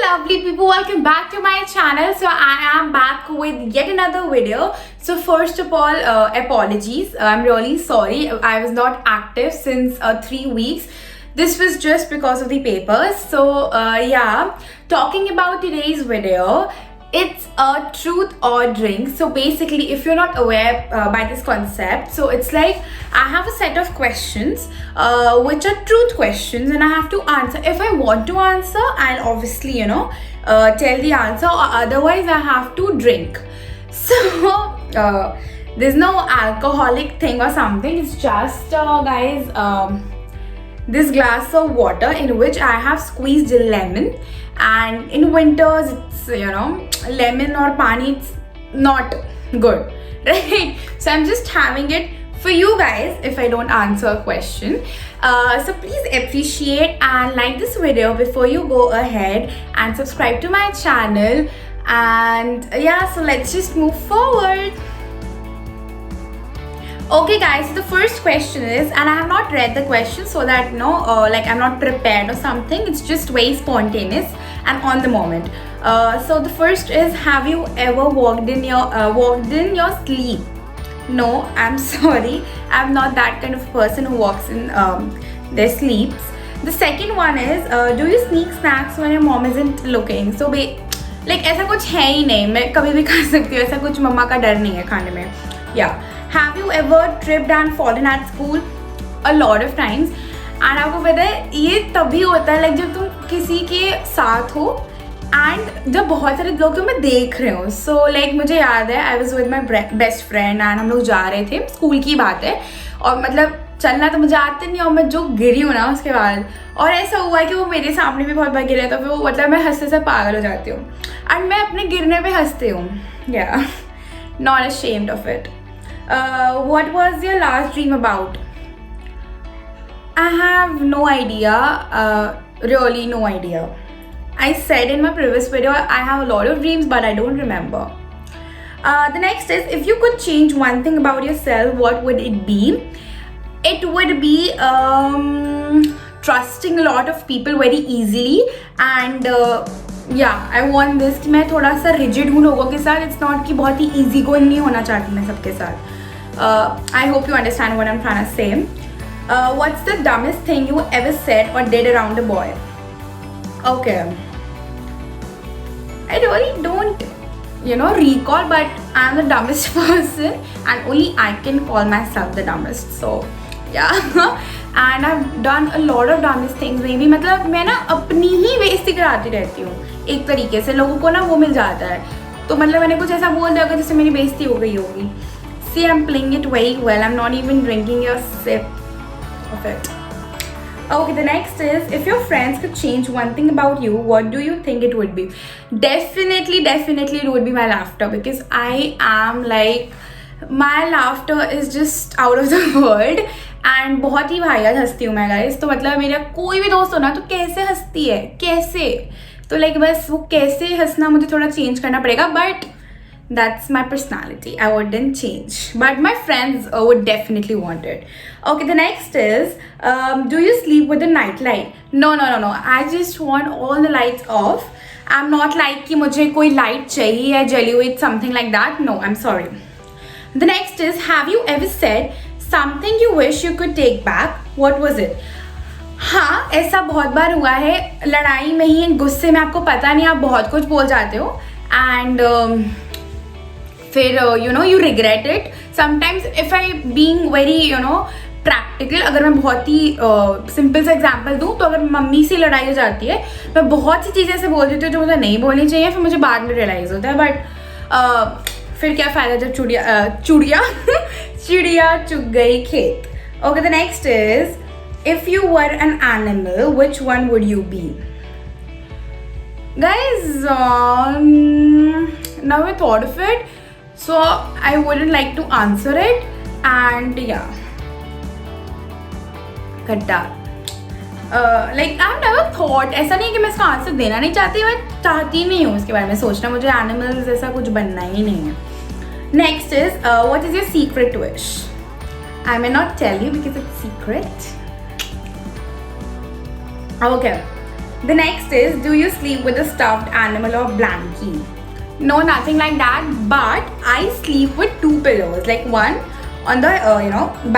lovely people, welcome back to my channel. So I am back with yet another video. So first of all, apologies. I'm really sorry. I was not active since 3 weeks. This was just because of the papers. So yeah, talking about today's video, it's a truth or drink. So basically, if you're not aware by this concept, so it's like I have a set of questions which are truth questions, and I have to answer. If I want to answer, I'll obviously tell the answer, or otherwise I have to drink. So there's no alcoholic thing or something. It's just guys, this glass of water in which I have squeezed a lemon, and in winters it's lemon or pani, it's not good, right? So I'm just having it for you guys if I don't answer a question. So please appreciate and like this video before you go ahead and subscribe to my channel. And yeah, so let's just move forward. Okay guys, so the first question is, and I have not read the question so that like I'm not prepared or something. It's just very spontaneous and on the moment. So the first is, have you ever walked in your sleep? No, I'm sorry, I'm not that kind of person who walks in their sleeps. The second one is, do you sneak snacks when your mom isn't looking? So like ऐसा कुछ है ही नहीं, मैं कभी भी खा सकती हूँ, ऐसा कुछ मम्मा का डर नहीं है खाने में. Yeah. Have you ever tripped and fallen at school? A lot of times. And आपको पता है ये तभी होता है like जब तुम किसी के साथ हो and जब बहुत सारे लोग तुम्हें देख रहे हो. So like मुझे याद है, I was with my best friend and हम लोग जा रहे थे, स्कूल की बात है, और मतलब चलना तो मुझे आते नहीं, और मैं जो गिरी हूँ ना उसके बाद, और ऐसा हुआ है कि वो मेरे सामने भी बहुत बार गिरे, तो फिर वो मतलब मैं हंसते से पागल हो जाती हूँ, एंड मैं अपने गिरने पे हंसती हूँ. Yeah, not ashamed of it. What was your last dream about? I have no idea, really no idea. I said in my previous video I have a lot of dreams but I don't remember. The next is, if you could change one thing about yourself, what would it be? It would be trusting a lot of people very easily, and yeah, I want this कि मैं थोड़ा सा rigid हूँ लोगों के साथ. It's not कि बहुत ही easy going नहीं होना चाहती मैं सबके साथ. I hope you understand what I'm trying to say. What's the dumbest thing you ever said or did around a boy? Okay, I really don't recall, but I'm the dumbest person and only I can call myself the dumbest. So yeah. And I've done a lot of dumbest things. Maybe मतलब मैं ना अपनी ही बेइज्जती कराती रहती हूँ एक तरीके से, लोगों को ना वो मिल जाता है, तो मतलब मैंने कुछ ऐसा बोल दिया जिससे मेरी बेइज्जती हो गई होगी. See, I'm playing it very well. I'm not even drinking a sip of it. Okay, the next is, if your friends could change one thing about you, what do you think it would be? Definitely it would be my laughter, because I am like, my laughter is just out of the world. And बहुत ही वाहियात हंसती हूँ मैं guys. तो मतलब मेरा कोई भी दोस्त हो ना, तो कैसे हंसती है, कैसे, तो like बस वो कैसे हंसना मुझे थोड़ा चेंज करना पड़ेगा. But that's my personality, I wouldn't change, but my friends would definitely want it. Okay, the next is, do you sleep with the night light? No, I just want all the lights off. I'm not like कि मुझे कोई light चाहिए या जली हुई, something like that. No, I'm sorry. The next is, have you ever said something you wish you could take back? What was it? हाँ, ऐसा बहुत बार हुआ है. लड़ाई में ही, गुस्से में, आपको पता नहीं, आप बहुत कुछ बोल जाते हो, and फिर you regret it. Sometimes if I being very practical, अगर मैं बहुत ही सिंपल सा एग्जांपल दूँ, तो अगर मम्मी से लड़ाई हो जाती है, मैं बहुत सी चीज़ें ऐसे बोल देती हूँ जो मुझे नहीं बोलनी चाहिए, फिर मुझे बाद में रियलाइज़ होता है. बट फिर क्या फ़ायदा जब चिड़िया चुग गई खेत. Okay, the next is, if you were an animal, which one would you be? Guys, now I thought of it, so I wouldn't like to answer it, and yeah, गड्ढा. Like I've never thought, ऐसा नहीं कि मैं इसका answer देना नहीं चाहती, मैं चाहती नहीं हूँ इसके बारे में सोचना, मुझे एनिमल्स ऐसा कुछ बनना ही नहीं है. Next is, what is your secret wish? I may not tell you because it's secret. Okay, The next is, do you sleep with a stuffed animal or blankie? No, nothing like that, but I sleep with 2 pillows, like one on the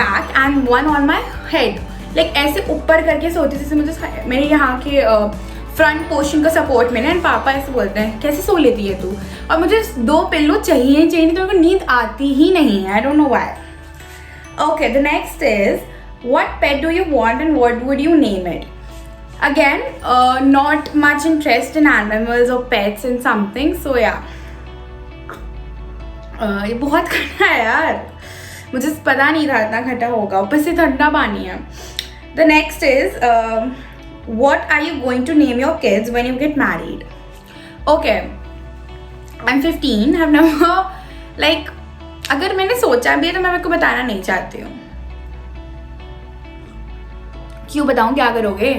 back and one on my head. Like ऐसे ऊपर करके सोती हूँ, जैसे मुझे मेरे यहाँ के फ्रंट पोर्शन का सपोर्ट मिले। एंड पापा ऐसे बोलते हैं कैसे सो लेती है तू, और मुझे 2 पिल्लो चाहिए चाहिए, तो मेरे को नींद आती ही नहीं है, I don't know why. Okay, the next is, what pet do you want and what would you name it? Again, not much interest in animals or pets and something, so yeah. ये बहुत खट्टा है यार, मुझे पता नहीं था इतना खट्टा होगा, ऊपर से ठंडा पानी है। The next is, what are you going to name your kids when you get married? Okay, I'm 15, I've never like, अगर मैंने सोचा भी है तो मैं आपको बताना नहीं चाहती हूँ। क्यों बताऊँ, क्या करोगे?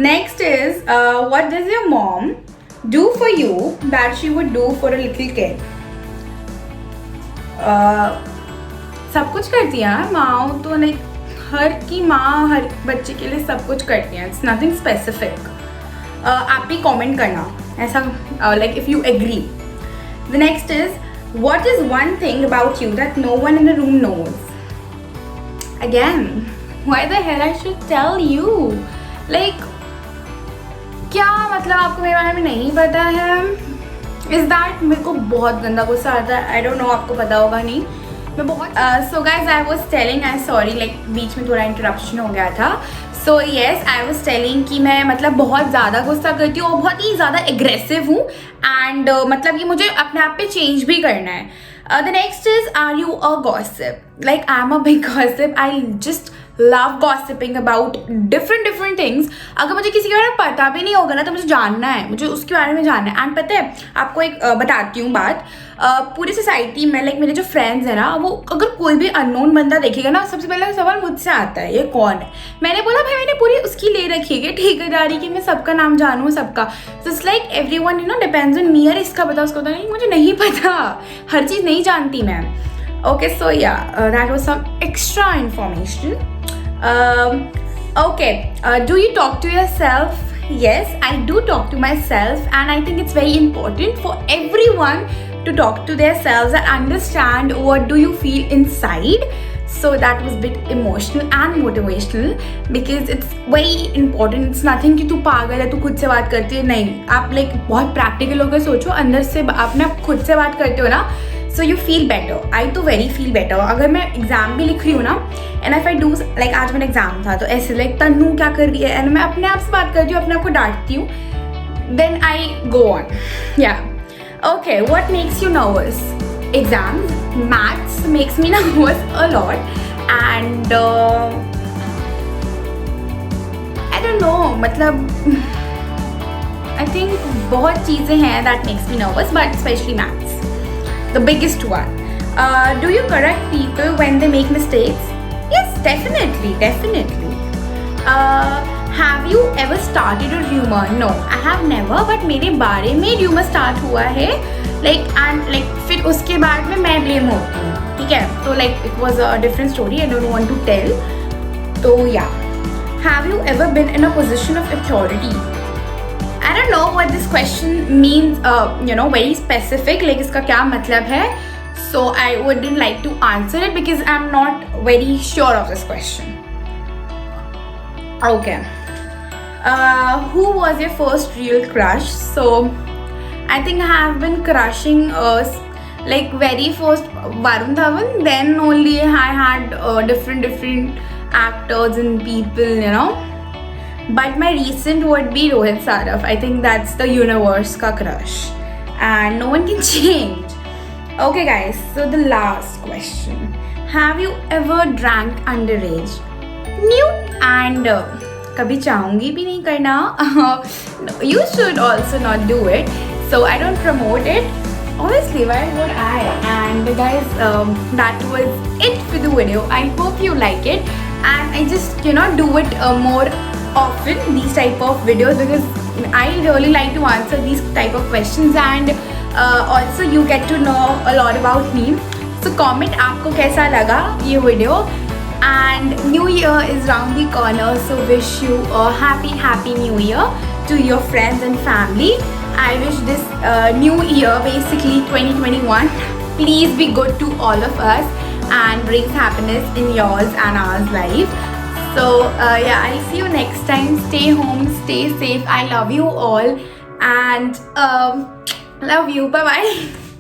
Next is, what does your mom do for you that she would do for a little kid? सब कुछ करती है यार माँ तो, लाइक हर की माँ हर बच्चे के लिए सब कुछ करती है, इट्स नथिंग स्पेसिफिक। आप भी कमेंट करना ऐसा, like if you agree. The next is, what is one thing about you that no one in the room knows? Again, why the hell I should tell you? Like, क्या मतलब आपको मेरे बारे में नहीं पता है? Is that मेरे को बहुत गंदा गुस्सा आता है, I don't know, आपको पता होगा नहीं, मैं बहुत so guys, I was telling, I'm sorry, like बीच में थोड़ा इंटरप्शन हो गया था। So yes, I was telling कि मैं मतलब बहुत ज़्यादा गुस्सा करती हूँ और बहुत ही ज़्यादा एग्रेसिव हूँ, एंड मतलब कि मुझे अपने आप पे चेंज भी करना है। The next is, are you a gossip? Like I am a big gossip, I just love gossiping about different things. अगर मुझे किसी के बारे में पता भी नहीं होगा ना तो मुझे जानना है, मुझे उसके बारे में जानना है। एंड पता है आपको एक बताती हूँ बात, पूरी सोसाइटी में लाइक मेरे जो फ्रेंड्स हैं ना, वो अगर कोई भी अननोन बंदा देखेगा ना, सबसे पहला सवाल मुझसे आता है, ये कौन है? मैंने बोला भाई मैंने पूरी उसकी ले रखी है ठेकेदारी की, मैं सबका नाम जानूँ सबका। So it's like everyone depends on me, यार इसका पता उसका पता नहीं, मुझे नहीं पता, हर चीज़ नहीं जानती मैं। Okay, so yeah, that was some extra information. Okay, do you talk to yourself? Yes, I do talk to myself, and I think it's very important for everyone to talk to themselves and understand what do you feel inside. So that was a bit emotional and motivational because it's very important. It's nothing कि तू पागल है, तू खुद से बात करती है, नहीं, आप लाइक बहुत प्रैक्टिकल होकर सोचो, अंदर से अपने आप खुद से बात करते हो ना, सो यू फील बेटर। आई तो वेरी फील बेटर। अगर मैं एग्जाम भी लिख रही हूँ ना, and if I do like आज मेरा एग्जाम था तो ऐसे लाइक तन्नू क्या कर रही है, एंड मैं अपने आप से बात करती हूँ, अपने आप को डांटती हूँ, देन आई गो ऑन। या okay, what makes you nervous? Exams, maths makes me nervous a lot, and I don't know, मतलब I think बहुत चीज़ें हैं that makes me nervous, but especially maths, the biggest one. Do you correct people when they make mistakes? Yes, definitely. Have you ever started a rumor? No, I have never, but मेरे बारे में rumor start हुआ है, like फिर उसके बाद में मैं blame होती हूँ, ठीक है? तो like it was a different story, I don't want to tell. तो yeah, have you ever been in a position of authority? I don't know what this question means, very specific, like इसका क्या मतलब है? So I wouldn't like to answer it because I'm not very sure of this question. Okay. Who was your first real crush? So I think I have been crushing like very first Varun Dhawan, then only I had different actors and people, but my recent would be Rohit Saraf. I think that's the universe ka crush, and no one can change. Okay guys, so the last question, have you ever drank underage? No, and कभी चाहूँगी भी नहीं करना. You should also not do it, so I don't promote it. Honestly, why would I? And guys, that was it for the video. I hope you like it, and I just do it more often, these type of videos, because I really like to answer these type of questions, and also you get to know a lot about me. So comment आपको कैसा लगा ये video. And New Year is round the corner, so wish you a happy New Year to your friends and family. I wish this new year, basically 2021, please be good to all of us and brings happiness in yours and ours life. So yeah, I'll see you next time. Stay home, stay safe. I love you all, and love you. Bye bye.